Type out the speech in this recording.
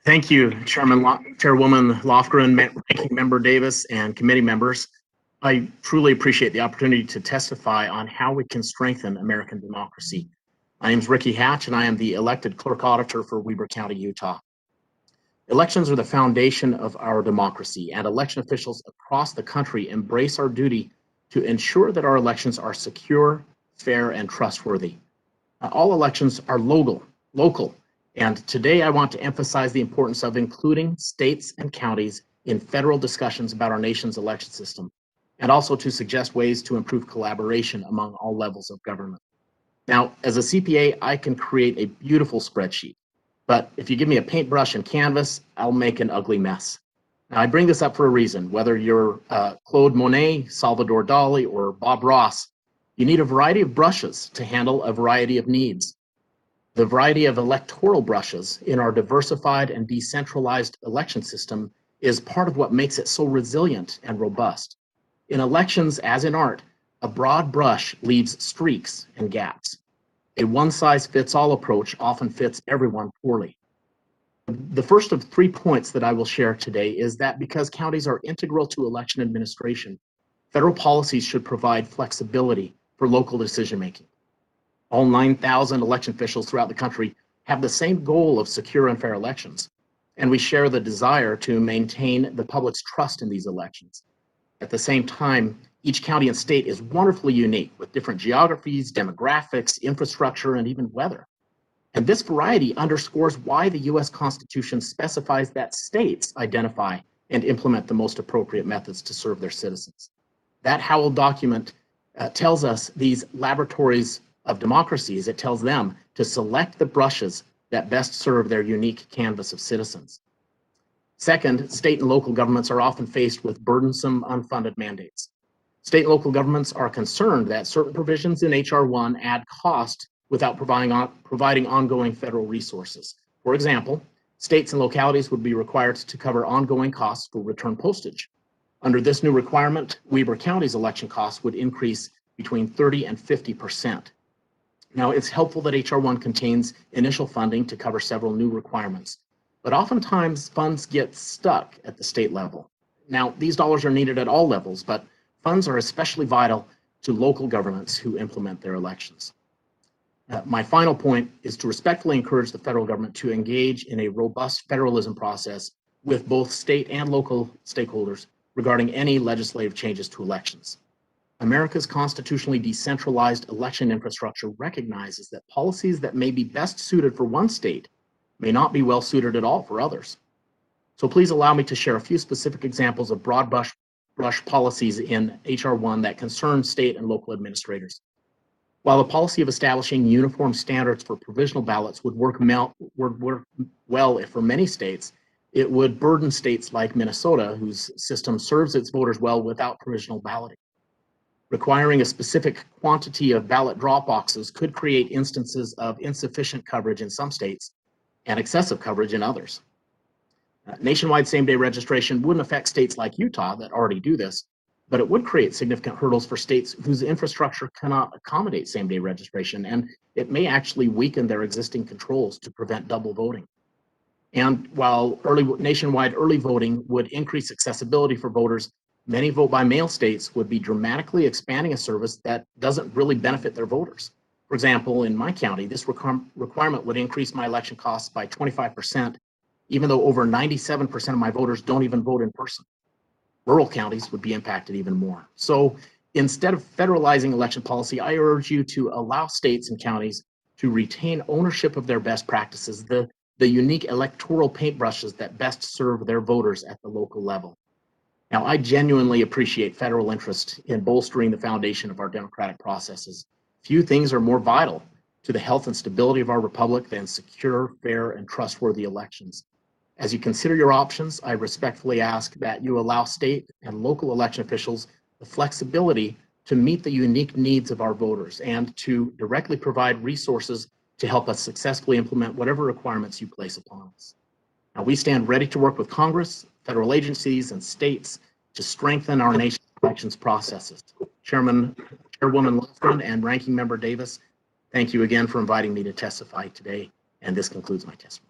Thank you, Chairwoman Lofgren, Ranking Member Davis, and committee members. I truly appreciate the opportunity to testify on how we can strengthen American democracy. My name is Ricky Hatch, and I am the elected Clerk Auditor for Weber County, Utah. Elections are the foundation of our democracy, and election officials across the country embrace our duty to ensure that our elections are secure, fair, and trustworthy. All elections are local, and today I want to emphasize the importance of including states and counties in federal discussions about our nation's election system, and also to suggest ways to improve collaboration among all levels of government. Now, as a CPA, I can create a beautiful spreadsheet, but if you give me a paintbrush and canvas, I'll make an ugly mess. Now, I bring this up for a reason. Whether you're Claude Monet, Salvador Dali, or Bob Ross, you need a variety of brushes to handle a variety of needs. The variety of electoral brushes in our diversified and decentralized election system is part of what makes it so resilient and robust. In elections, as in art, a broad brush leaves streaks and gaps. A one-size-fits-all approach often fits everyone poorly. The first of 3 points that I will share today is that because counties are integral to election administration, federal policies should provide flexibility for local decision-making. All 9,000 election officials throughout the country have the same goal of secure and fair elections, and we share the desire to maintain the public's trust in these elections. At the same time, each county and state is wonderfully unique with different geographies, demographics, infrastructure, and even weather. And this variety underscores why the U.S. Constitution specifies that states identify and implement the most appropriate methods to serve their citizens. That Howell document tells us these laboratories of democracies, it tells them to select the brushes that best serve their unique canvas of citizens. Second, state and local governments are often faced with burdensome unfunded mandates. State and local governments are concerned that certain provisions in H.R. 1 add cost without providing ongoing federal resources. For example, states and localities would be required to cover ongoing costs for return postage. Under this new requirement, Weber County's election costs would increase between 30 and 50%. Now, it's helpful that H.R. 1 contains initial funding to cover several new requirements, but oftentimes funds get stuck at the state level. Now, these dollars are needed at all levels, but funds are especially vital to local governments who implement their elections. My final point is to respectfully encourage the federal government to engage in a robust federalism process with both state and local stakeholders regarding any legislative changes to elections. America's constitutionally decentralized election infrastructure recognizes that policies that may be best suited for one state may not be well suited at all for others. So please allow me to share a few specific examples of broad brush policies in H.R. 1 that concern state and local administrators. While the policy of establishing uniform standards for provisional ballots would work well for many states, it would burden states like Minnesota, whose system serves its voters well without provisional balloting. Requiring a specific quantity of ballot drop boxes could create instances of insufficient coverage in some states and excessive coverage in others. Nationwide same-day registration wouldn't affect states like Utah that already do this, but it would create significant hurdles for states whose infrastructure cannot accommodate same-day registration, and it may actually weaken their existing controls to prevent double voting. And while nationwide early voting would increase accessibility for voters, many vote-by-mail states would be dramatically expanding a service that doesn't really benefit their voters. For example, in my county, this requirement would increase my election costs by 25%, even though over 97% of my voters don't even vote in person. Rural counties would be impacted even more. So instead of federalizing election policy, I urge you to allow states and counties to retain ownership of their best practices, the unique electoral paintbrushes that best serve their voters at the local level. Now, I genuinely appreciate federal interest in bolstering the foundation of our democratic processes. Few things are more vital to the health and stability of our republic than secure, fair, and trustworthy elections. As you consider your options, I respectfully ask that you allow state and local election officials the flexibility to meet the unique needs of our voters and to directly provide resources to help us successfully implement whatever requirements you place upon us. Now, we stand ready to work with Congress, federal agencies, and states to strengthen our nation's elections processes. Chairwoman Lofgren and Ranking Member Davis, thank you again for inviting me to testify today, and this concludes my testimony.